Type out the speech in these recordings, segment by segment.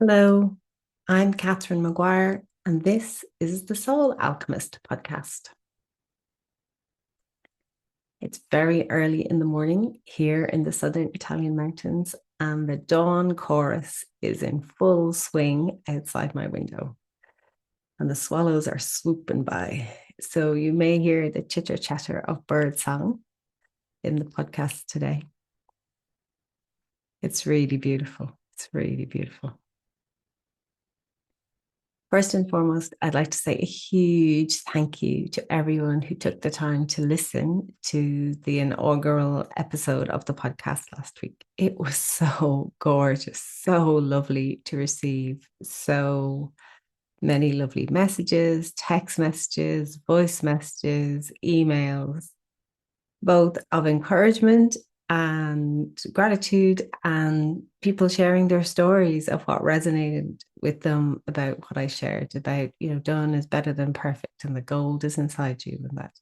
Hello, I'm Catherine Maguire, and this is the Soul Alchemist Podcast. It's very early in the morning here in the southern Italian mountains, and the dawn chorus is in full swing outside my window. And the swallows are swooping by. So you may hear the chitter chatter of bird song in the podcast today. It's really beautiful. It's really beautiful. First and foremost, I'd like to say a huge thank you to everyone who took the time to listen to the inaugural episode of the podcast last week. It was so gorgeous, so lovely to receive so many lovely messages, text messages, voice messages, emails, both of encouragement and gratitude, and people sharing their stories of what resonated with them about what I shared about, done is better than perfect, and the gold is inside you, and that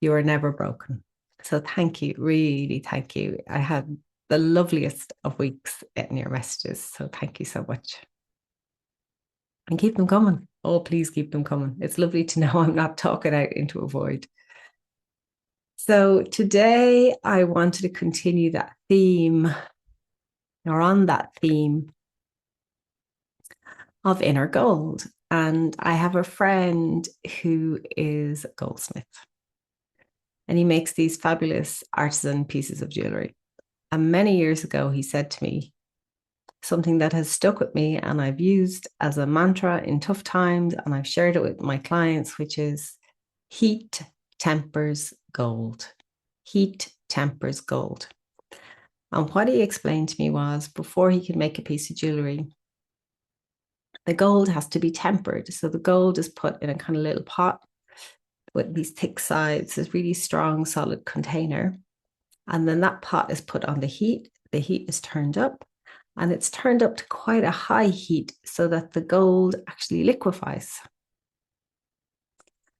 you are never broken. So thank you, really thank you. I had the loveliest of weeks getting your messages. So thank you so much. And keep them coming. Oh, please keep them coming. It's lovely to know I'm not talking out into a void. So today I wanted to continue that theme, or on that theme of inner gold. And I have a friend who is a goldsmith, and he makes these fabulous artisan pieces of jewelry. And many years ago, he said to me something that has stuck with me, and I've used as a mantra in tough times, and I've shared it with my clients, which is heat tempers gold. Heat tempers gold. And what he explained to me was, before he could make a piece of jewelry, the gold has to be tempered. So the gold is put in a kind of little pot with these thick sides, this really strong, solid container. And then that pot is put on the heat. The heat is turned up, and it's turned up to quite a high heat so that the gold actually liquefies.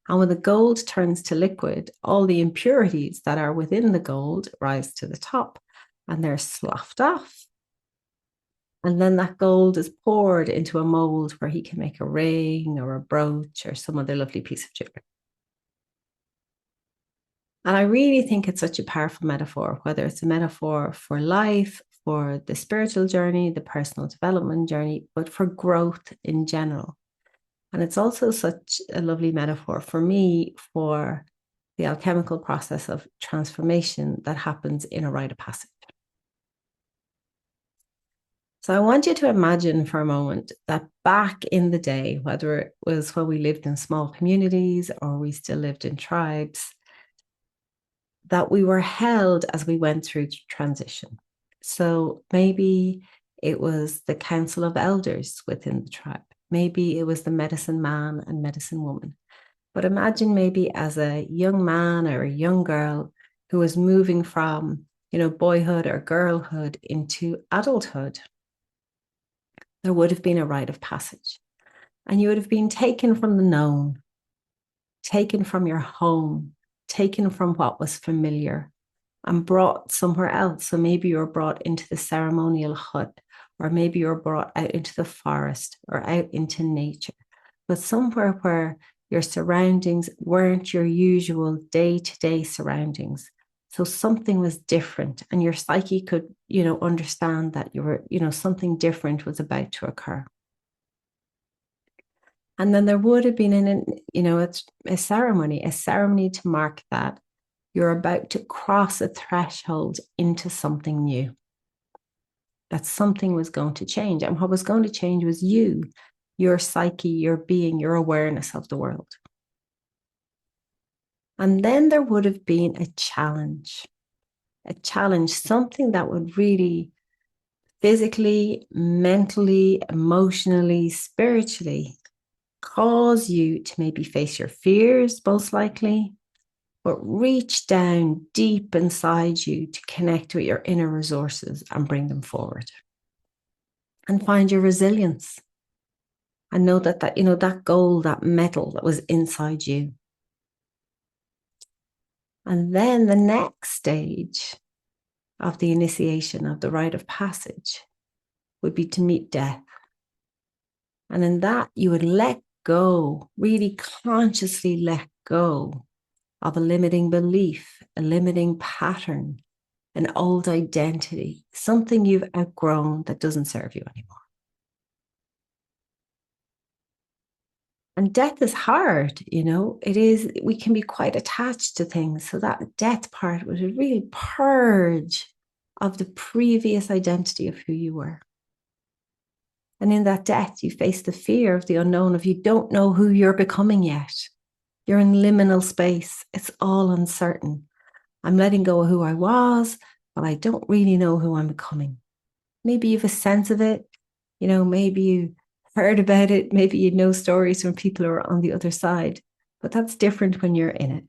And when the gold turns to liquid, all the impurities that are within the gold rise to the top, and they're sloughed off. And then that gold is poured into a mold where he can make a ring or a brooch or some other lovely piece of jewelry. And I really think it's such a powerful metaphor, whether it's a metaphor for life, for the spiritual journey, the personal development journey, but for growth in general. And it's also such a lovely metaphor for me for the alchemical process of transformation that happens in a rite of passage. So I want you to imagine for a moment that back in the day, whether it was when we lived in small communities or we still lived in tribes, that we were held as we went through transition. So maybe it was the council of elders within the tribe. Maybe it was the medicine man and medicine woman. But imagine maybe as a young man or a young girl who was moving from, boyhood or girlhood into adulthood. There would have been a rite of passage, and you would have been taken from the known, taken from your home, taken from what was familiar, and brought somewhere else. So maybe you were brought into the ceremonial hut, or maybe you were brought out into the forest or out into nature, but somewhere where your surroundings weren't your usual day-to-day surroundings. So something was different, and your psyche could, understand that you were, something different was about to occur. And then there would have been it's a ceremony to mark that you're about to cross a threshold into something new. That something was going to change. And what was going to change was you, your psyche, your being, your awareness of the world. And then there would have been a challenge, something that would really physically, mentally, emotionally, spiritually cause you to maybe face your fears, most likely, but reach down deep inside you to connect with your inner resources and bring them forward. And find your resilience. And know that gold, that metal that was inside you. And then the next stage of the initiation of the rite of passage would be to meet death. And in that, you would let go, really consciously let go of a limiting belief, a limiting pattern, an old identity, something you've outgrown that doesn't serve you anymore. And death is hard, it is, we can be quite attached to things. So that death part was a real purge of the previous identity of who you were. And in that death, you face the fear of the unknown, of you don't know who you're becoming yet. You're in liminal space. It's all uncertain. I'm letting go of who I was, but I don't really know who I'm becoming. Maybe you have a sense of it. Maybe you heard about it. Maybe you know stories from people who are on the other side, but that's different when you're in it.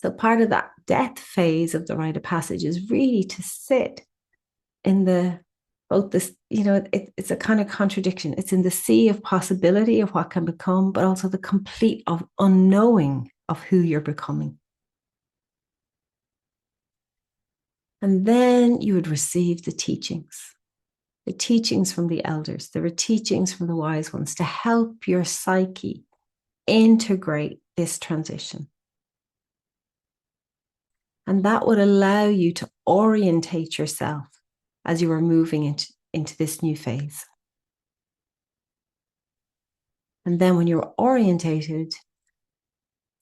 So part of that death phase of the rite of passage is really to sit in both this, it's a kind of contradiction. It's in the sea of possibility of what can become, but also the complete of unknowing of who you're becoming. And then you would receive the teachings from the elders. There were teachings from the wise ones to help your psyche integrate this transition. And that would allow you to orientate yourself as you are moving into this new phase. And then when you're orientated,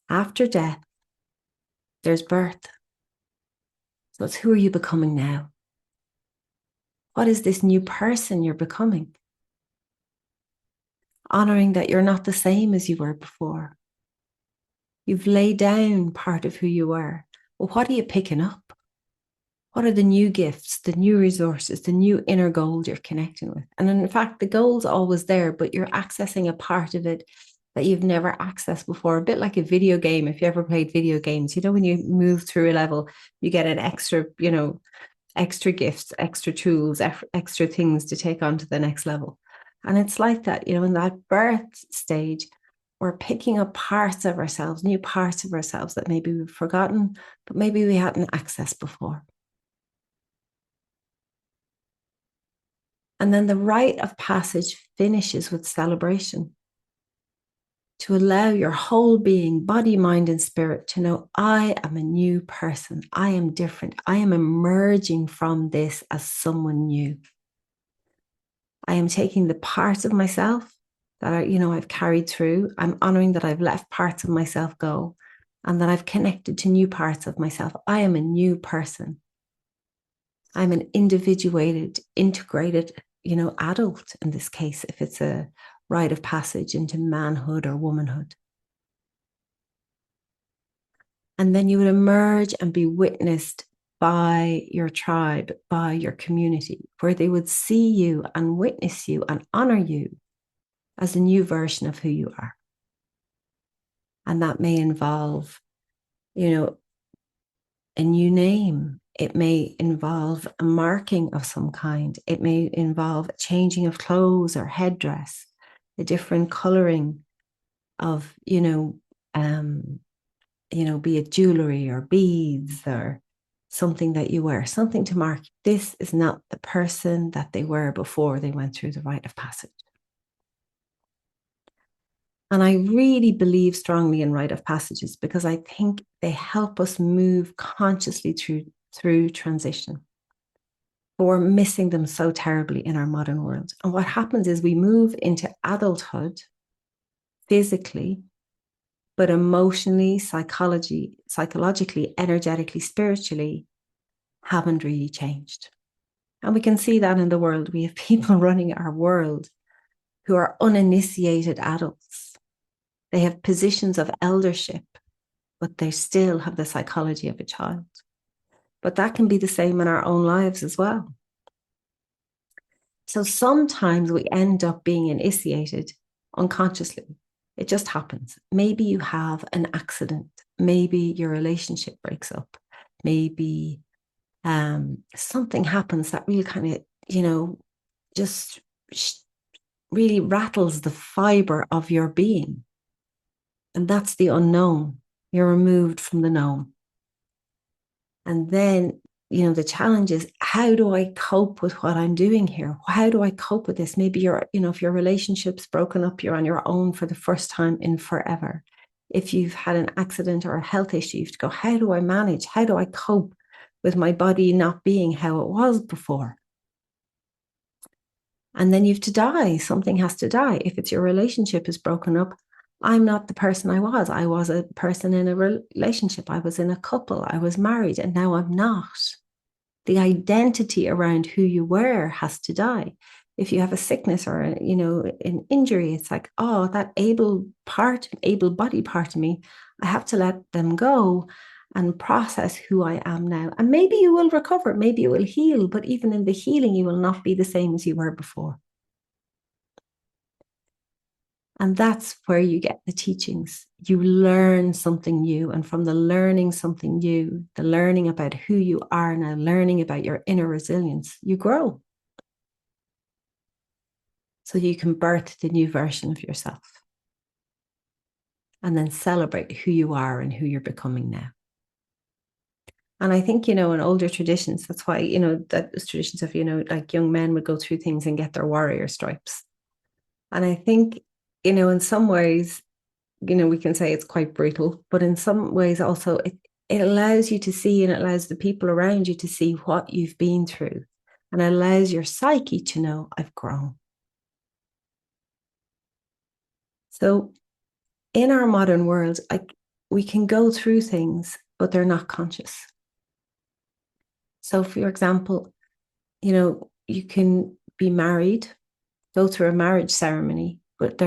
after death, there's birth. So it's, who are you becoming now? What is this new person you're becoming? Honoring that you're not the same as you were before. You've laid down part of who you were. Well, what are you picking up? What are the new gifts, the new resources, the new inner gold you're connecting with? And in fact, the gold's always there, but you're accessing a part of it that you've never accessed before. A bit like a video game. If you ever played video games, when you move through a level, you get an extra, extra gifts, extra tools, extra things to take on to the next level. And it's like that, in that birth stage, we're picking up parts of ourselves, new parts of ourselves that maybe we've forgotten, but maybe we hadn't accessed before. And then the rite of passage finishes with celebration, to allow your whole being, body, mind, and spirit to know, I am a new person. I am different. I am emerging from this as someone new. I am taking the parts of myself that I've carried through. I'm honoring that I've left parts of myself go and that I've connected to new parts of myself. I am a new person. I'm an individuated, integrated, adult in this case, if it's a rite of passage into manhood or womanhood. And then you would emerge and be witnessed by your tribe, by your community, where they would see you and witness you and honor you as a new version of who you are. And that may involve, a new name. It may involve a marking of some kind. It may involve a changing of clothes or headdress, a different coloring of, be it jewelry or beads or something that you wear, something to mark this is not the person that they were before they went through the rite of passage. And I really believe strongly in rite of passages because I think they help us move consciously through transition. But we're missing them so terribly in our modern world. And what happens is we move into adulthood physically, but emotionally, psychologically, energetically, spiritually, haven't really changed. And we can see that in the world. We have people running our world who are uninitiated adults. They have positions of eldership, but they still have the psychology of a child. But that can be the same in our own lives as well. So sometimes we end up being initiated unconsciously. It just happens. Maybe you have an accident. Maybe your relationship breaks up. Maybe something happens that really kind of, just really rattles the fiber of your being. And that's the unknown. You're removed from the known. And then the challenge is, how do I cope with what I'm doing here? How do I cope with this? Maybe if your relationship's broken up, you're on your own for the first time in forever. If you've had an accident or a health issue, you have to go, how do I manage? How do I cope with my body not being how it was before? And then you have to die. Something has to die. If it's your relationship is broken up, I'm not the person I was. I was a person in a relationship. I was in a couple. I was married, and now I'm not. The identity around who you were has to die. If you have a sickness or an injury, it's like, oh, that able body part of me, I have to let them go and process who I am now. And maybe you will recover, maybe you will heal, but even in the healing, you will not be the same as you were before. And that's where you get the teachings. You learn something new. And from the learning something new, the learning about who you are now, learning about your inner resilience, you grow. So you can birth the new version of yourself. And then celebrate who you are and who you're becoming now. And I think, in older traditions, that's why, that traditions of, like young men would go through things and get their warrior stripes. And I think, in some ways, we can say it's quite brutal, but in some ways also it allows you to see, and it allows the people around you to see what you've been through, and it allows your psyche to know, I've grown. So in our modern world, we can go through things, but they're not conscious. So for example, you can be married, go through a marriage ceremony, but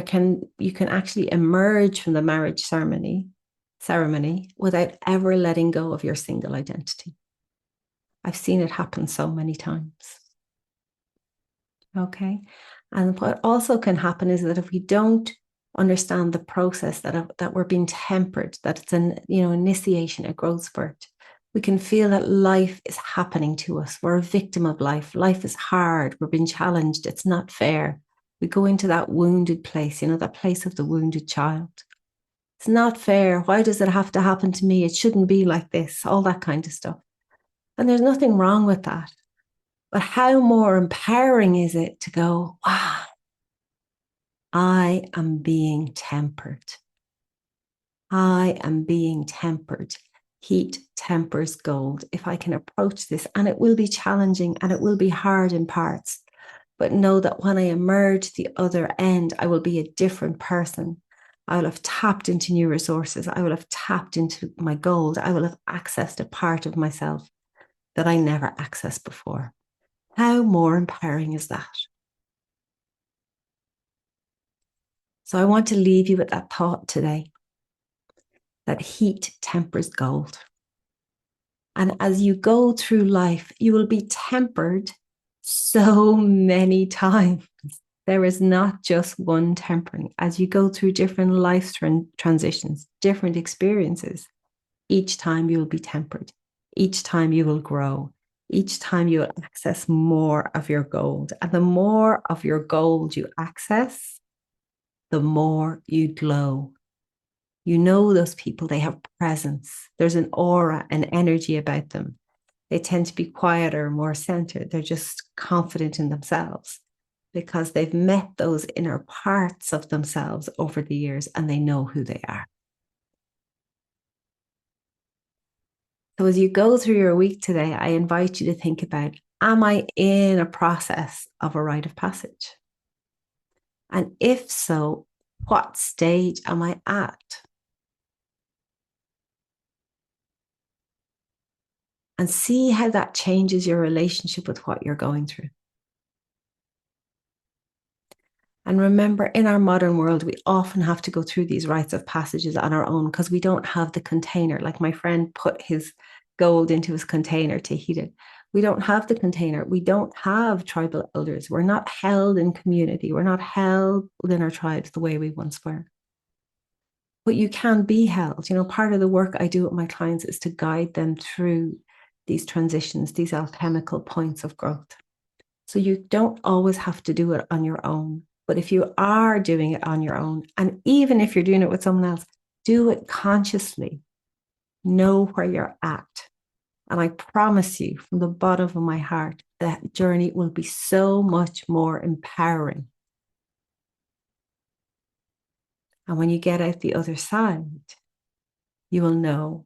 you can actually emerge from the marriage ceremony without ever letting go of your single identity. I've seen it happen so many times. Okay. And what also can happen is that if we don't understand the process that we're being tempered, that it's an initiation, a growth spurt, we can feel that life is happening to us. We're a victim of life. Life is hard. We're being challenged. It's not fair. We go into that wounded place, that place of the wounded child. It's not fair. Why does it have to happen to me? It shouldn't be like this, all that kind of stuff. And there's nothing wrong with that. But how more empowering is it to go, wow, I am being tempered. I am being tempered. Heat tempers gold. If I can approach this, and it will be challenging and it will be hard in parts, but know that when I emerge the other end, I will be a different person. I will have tapped into new resources. I will have tapped into my gold. I will have accessed a part of myself that I never accessed before. How more empowering is that? So I want to leave you with that thought today, that heat tempers gold. And as you go through life, you will be tempered so many times. There is not just one tempering. As you go through different life transitions, different experiences, each time you will be tempered. Each time you will grow. Each time you will access more of your gold. And the more of your gold you access, the more you glow. Those people, they have presence. There's an aura, an energy about them. They tend to be quieter, more centered. They're just confident in themselves because they've met those inner parts of themselves over the years and they know who they are. So as you go through your week today, I invite you to think about, am I in a process of a rite of passage? And if so, what stage am I at? And see how that changes your relationship with what you're going through. And remember, in our modern world, we often have to go through these rites of passages on our own because we don't have the container. Like my friend put his gold into his container to heat it. We don't have the container. We don't have tribal elders. We're not held in community. We're not held within our tribes the way we once were. But you can be held. Part of the work I do with my clients is to guide them through these transitions, these alchemical points of growth. So you don't always have to do it on your own. But if you are doing it on your own, and even if you're doing it with someone else, do it consciously. Know where you're at And I promise you from the bottom of my heart, that journey will be so much more empowering. And when you get out the other side, you will know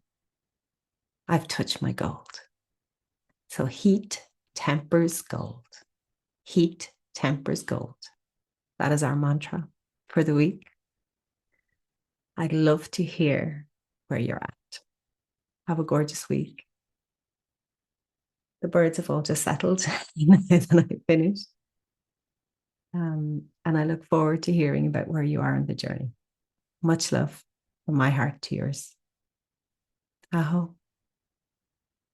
I've touched my gold. So heat tempers gold. Heat tempers gold. That is our mantra for the week. I'd love to hear where you're at. Have a gorgeous week. The birds have all just settled and I finished. And I look forward to hearing about where you are in the journey. Much love from my heart to yours. Aho.